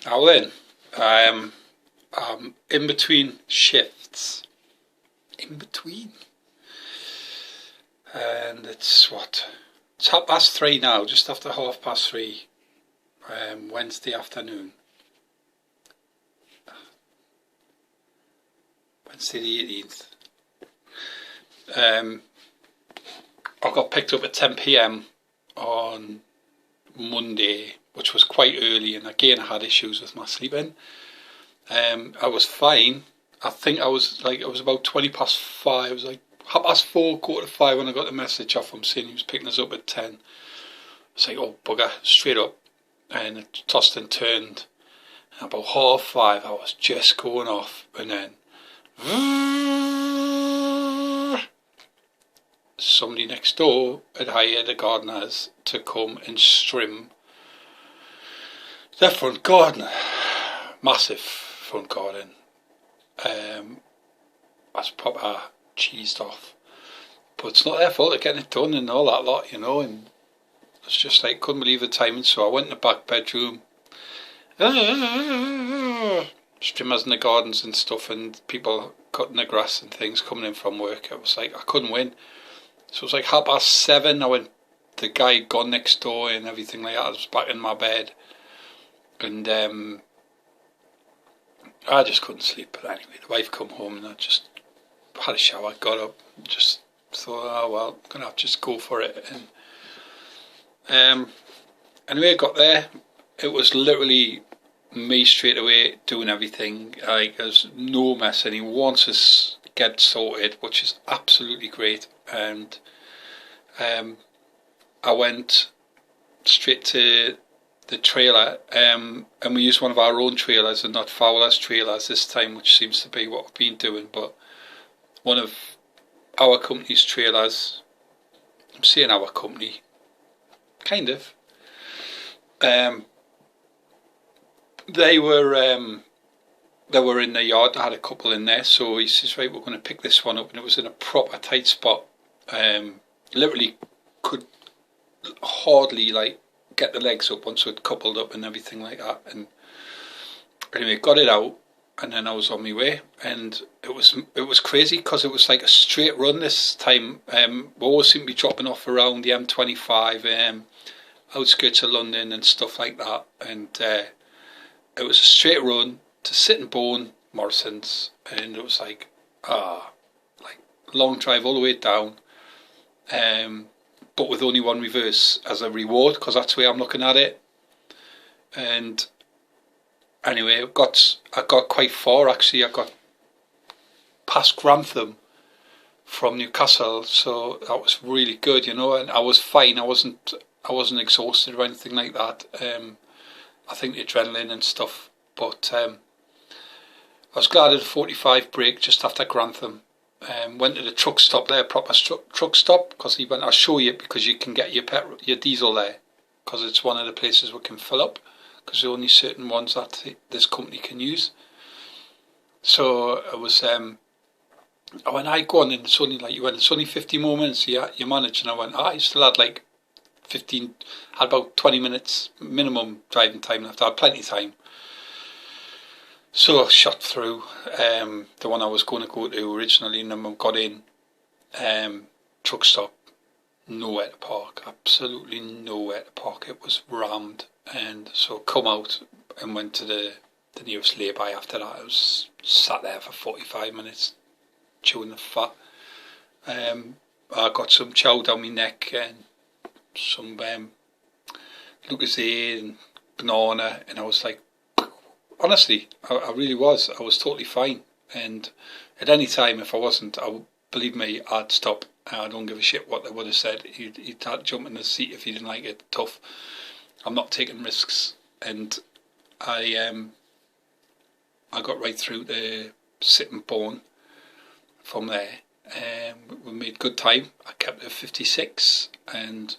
Now then, I'm in between shifts. In between. And it's what? It's 3:30 now, just after 3:30, Wednesday afternoon. Wednesday the 18th. I got picked up at 10 PM on Monday, which was quite early, and again I had issues with my sleeping. I was fine. I think it was about 5:20. It was like 4:30, 4:45 when I got the message off him saying he was picking us up at 10. It's like, oh bugger, straight up. And it tossed and turned. And about 5:30 I was just going off, and then somebody next door had hired the gardeners to come and trim their front garden. Massive front garden. I was proper cheesed off. But it's not their fault they're getting it done and all that lot, you know, and it's just like, couldn't believe the timing, so I went in the back bedroom. Strimmers in the gardens and stuff, and people cutting the grass and things coming in from work. It was like, I couldn't win. So it was like 7:30, I went, the guy had gone next door and everything like that. I was back in my bed. And I just couldn't sleep. But anyway, the wife come home and I just had a shower, got up, just thought, oh well, I'm going to have to just go for it. And anyway, I got there. It was literally me straight away doing everything. Like, there's no mess, and he wants us to get sorted, which is absolutely great. And I went straight to the trailer, and we used one of our own trailers and not Fowler's trailers this time, which seems to be what we've been doing. But one of our company's trailers, I'm saying our company, kind of, they were in the yard. I had a couple in there, so he says, right, we're going to pick this one up, and it was in a proper tight spot. Literally could hardly like get the legs up once it coupled up and everything like that. And anyway, got it out, and then I was on my way, and it was crazy because it was like a straight run this time. We always seem to be dropping off around the M25, outskirts of London and stuff like that, and it was a straight run to Sittingbourne, Morrison's, and it was like long drive all the way down, but with only one reverse as a reward, because that's the way I'm looking at it. And anyway, I got quite far actually. I got past Grantham from Newcastle, so that was really good, you know. And I was fine. I wasn't exhausted or anything like that. I think the adrenaline and stuff, but I was glad at a 45 break just after Grantham. Went to the truck stop there, proper truck stop, because he went, I'll show you, because you can get your diesel there, because it's one of the places we can fill up, because there are only certain ones that this company can use. So it was, when I go on, and it's only like, it's only 50 more minutes, you manage, and I went, I still had like 15, had about 20 minutes minimum driving time left. I had plenty of time. So I shot through the one I was going to go to originally, and then I got in, truck stop, nowhere to park, absolutely nowhere to park. It was rammed, and so come out and went to the nearest lay-by after that. I was sat there for 45 minutes chewing the fat. I got some chow down my neck and some Lucozade and banana, and I was like, honestly, I really was. I was totally fine. And at any time, if I wasn't, believe me, I'd stop. I don't give a shit what they would have said. He'd jump in the seat if he didn't like it. Tough. I'm not taking risks. And I got right through to Sittingbourne from there. We made good time. I kept it at 56 and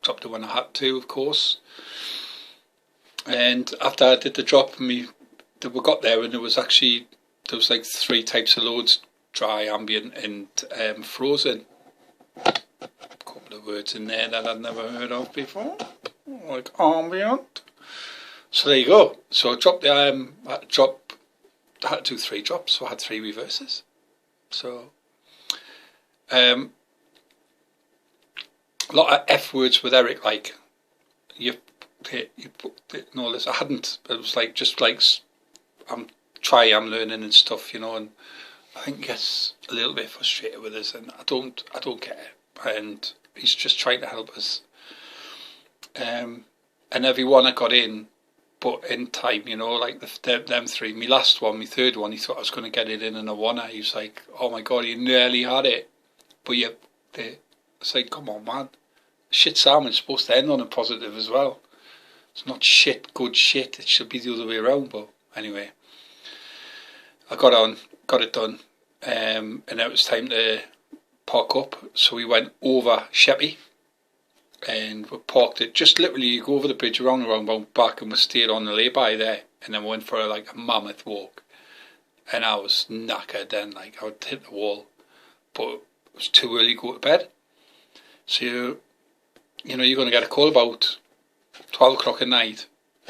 dropped it when I had to, of course. And after I did the drop, we got there, and there was like 3 types of loads: dry, ambient, and frozen. A couple of words in there that I'd never heard of before, like ambient. So there you go. So I dropped the I had to do 3 drops, so I had 3 reverses. So a lot of F words with Eric, like you put no, this I hadn't. It was like just like I'm learning and stuff, you know, and I think he gets a little bit frustrated with us, and I don't get it, and he's just trying to help us. And everyone I got in, but in time, you know, like them 3. My last one, my third one, he thought I was going to get it in a one. He was like, "Oh my god, you nearly had it," but it's like, come on, man. Shit salmon's supposed to end on a positive as well. It's not shit, good shit. It should be the other way around. But anyway, I got it done, and it was time to park up. So we went over Sheppey, and we parked it. Just literally, you go over the bridge around the roundabout back, and we stayed on the lay-by there, and then went for a mammoth walk. And I was knackered then, like I would hit the wall, but it was too early to go to bed. So you know you're going to get a call about 12 o'clock at night.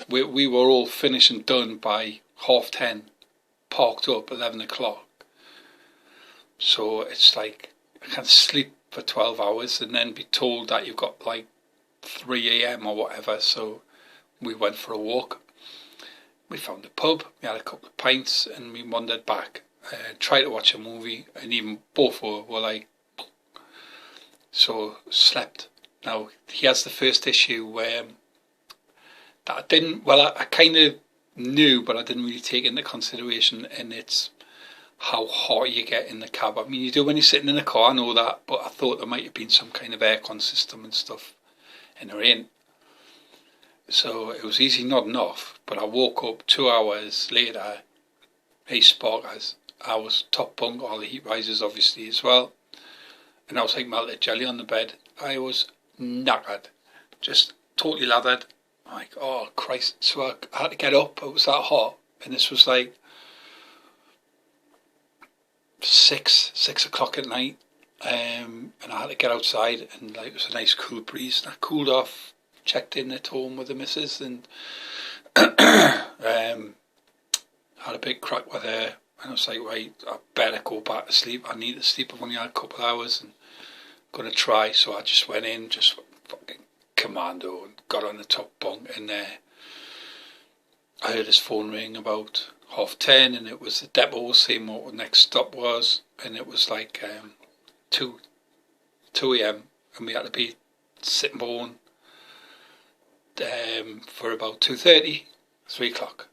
We were all finished and done by 10:30, parked up 11 o'clock. So it's like I can't sleep for 12 hours and then be told that you've got like 3 a.m. or whatever. So we went for a walk. We found a pub, we had a couple of pints, and we wandered back. Tried to watch a movie, and even both were like, so slept. Now, he has the first issue that I didn't, well, I kind of knew, but I didn't really take into consideration, and it's how hot you get in the cab. I mean, you do when you're sitting in a car, I know that, but I thought there might have been some kind of aircon system and stuff, and there ain't. So it was easy nodding off, but I woke up 2 hours later. Hey Sparkers, I was top bunk, all the heat risers obviously as well, and I was like melted jelly on the bed. I was knackered, just totally lathered. I'm like, oh Christ. So I had to get up, it was that hot, and this was like 6 o'clock at night, and I had to get outside, and like it was a nice cool breeze, and I cooled off, checked in at home with the missus, and had a big crack with her, and I was like, right, I better go back to sleep. I need to sleep. I've only had a couple of hours and I'm going to try. So I just went in, just fucking commando, and got on the top bunk, and I heard his phone ring about 10:30, and it was the depot saying what the next stop was, and it was like 2 a.m. and we had to be sitting bone for about 2:30, 3 o'clock.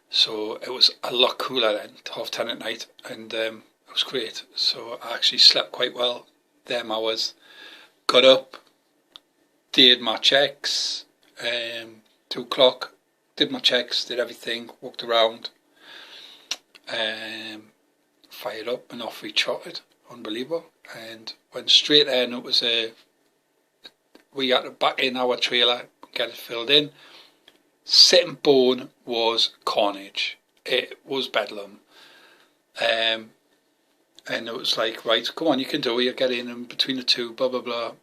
So it was a lot cooler then, 10:30 at night, and it was great. So I actually slept quite well them hours. Got up, did my checks, 2 o'clock, did my checks, did everything, walked around, fired up, and off we trotted. Unbelievable. And went straight there, and it was we had to back in our trailer, get it filled in. Sitting bone was carnage. It was bedlam. And it was like, right, come on, you can do it, you get in, and between the two, blah, blah, blah.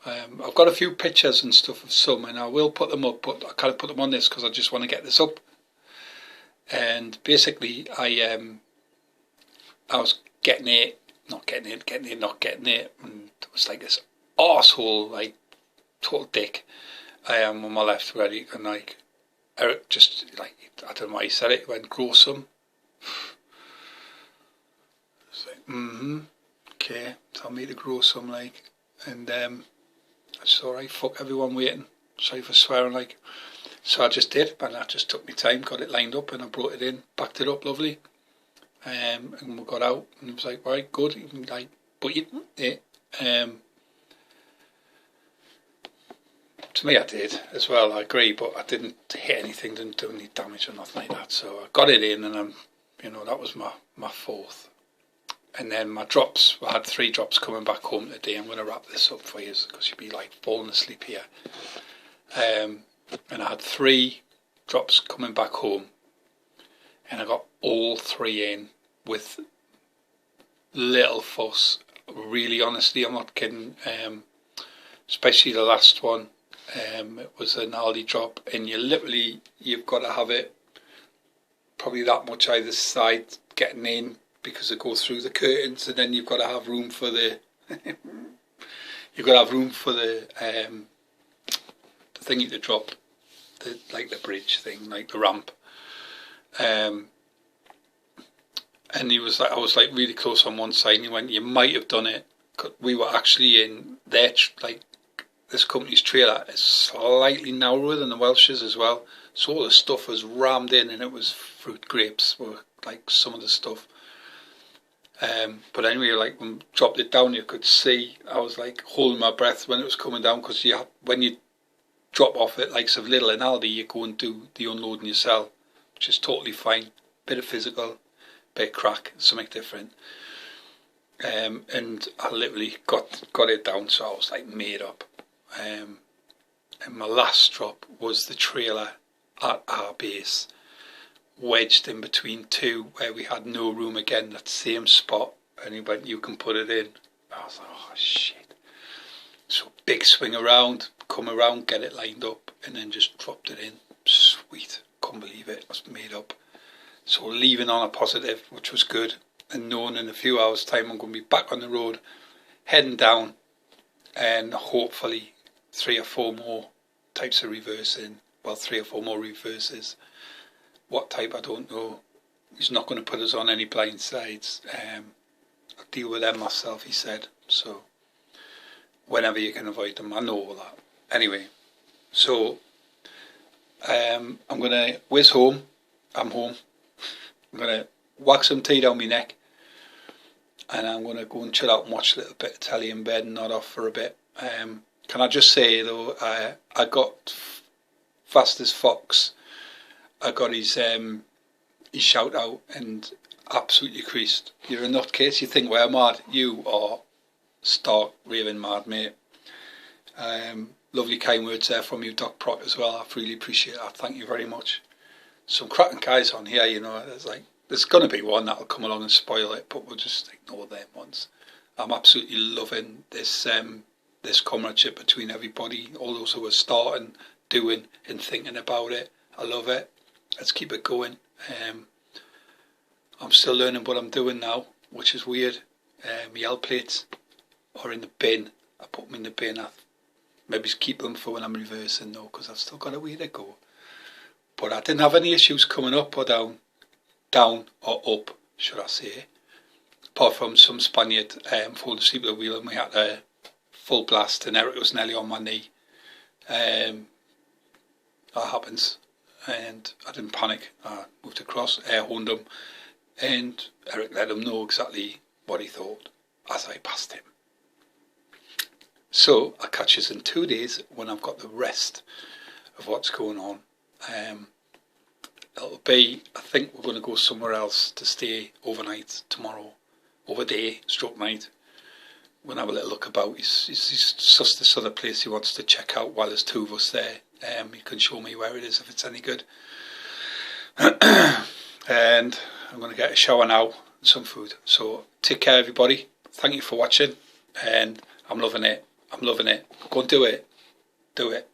I've got a few pictures and stuff of some, and I will put them up, but I can't put them on this because I just want to get this up. And basically, I was getting it, not getting it, and it was like this arsehole, like, total dick. I am on my left ready, and like, Eric just, like, I don't know why he said it, he went, grow some. It's like, okay, tell me to grow some, like, and it's alright, fuck everyone waiting, sorry for swearing, like. So I just did, and I just took my time, got it lined up, and I brought it in, backed it up lovely, and we got out, and it was like, right, good, like, but you, to me I did as well, I agree, but I didn't hit anything, didn't do any damage or nothing like that, so I got it in, and that was my fourth. And then my drops, I had 3 drops coming back home today. I'm going to wrap this up for you because you'll be like falling asleep here. And I had 3 drops coming back home, and I got all 3 in with little fuss. Really, honestly, I'm not kidding. Especially the last one. It was an Aldi drop, and you've got to have it probably that much either side getting in, because it goes through the curtains, and then you've got to have room for the you've got to have room for the thingy to drop, like the bridge thing, like the ramp. And I was like really close on one side, and he went, "You might have done it." We were actually in their this company's trailer is slightly narrower than the Welsh's as well, so all the stuff was rammed in, and it was fruit grapes were like some of the stuff. But anyway, like when we dropped it down, you could see I was like holding my breath when it was coming down, because when you drop off at likes of Lidl and Aldi, you go and do the unloading yourself, which is totally fine. Bit of physical, bit of crack, something different. And I literally got it down, so I was like made up. And my last drop was the trailer at our base, wedged in between two, where we had no room again, that same spot, and he went, "You can put it in." I was like, oh shit. So big swing around, come around, get it lined up, and then just dropped it in. Sweet, couldn't believe it. I was made up. So leaving on a positive, which was good, and knowing in a few hours time I'm going to be back on the road, heading down, and hopefully 3 or 4 more types of reversing. Well, 3 or 4 more reverses. What type, I don't know. He's not going to put us on any blind sides. I'll deal with them myself, he said. So whenever you can avoid them, I know all that. Anyway, so I'm going to whiz home. I'm home. I'm going to whack some tea down my neck, and I'm going to go and chill out and watch a little bit of telly in bed and nod off for a bit. Can I just say though, I got Fast as Fox. I got his shout out and absolutely creased. You're a nutcase. You think we're mad? You are stark raving mad, mate. Lovely kind words there from you, Doc Proc, as well. I really appreciate that. Thank you very much. Some cracking guys on here, you know. There's going to be one that'll come along and spoil it, but we'll just ignore them ones. I'm absolutely loving this this comradeship between everybody, all those who are starting, doing and thinking about it. I love it. Let's keep it going. I'm still learning what I'm doing now, which is weird. My L plates are in the bin. I put them in the bin. I maybe keep them for when I'm reversing though, because I've still got a way to go. But I didn't have any issues coming up or down or up, should I say. Apart from some Spaniard falling asleep at the wheel, and we had a full blast, and Eric was nearly on my knee. That happens, and I didn't panic. I moved across, air horned him, and Eric let him know exactly what he thought as I passed him. So I'll catch us in 2 days when I've got the rest of what's going on. It'll be, I think we're going to go somewhere else to stay overnight tomorrow, overday, stroke night. We'll have a little look about. He's just this other place he wants to check out while there's 2 of us there. He can show me where it is if it's any good. And I'm going to get a shower now and some food. So take care, everybody. Thank you for watching, and I'm loving it. I'm loving it. Go and do it. Do it.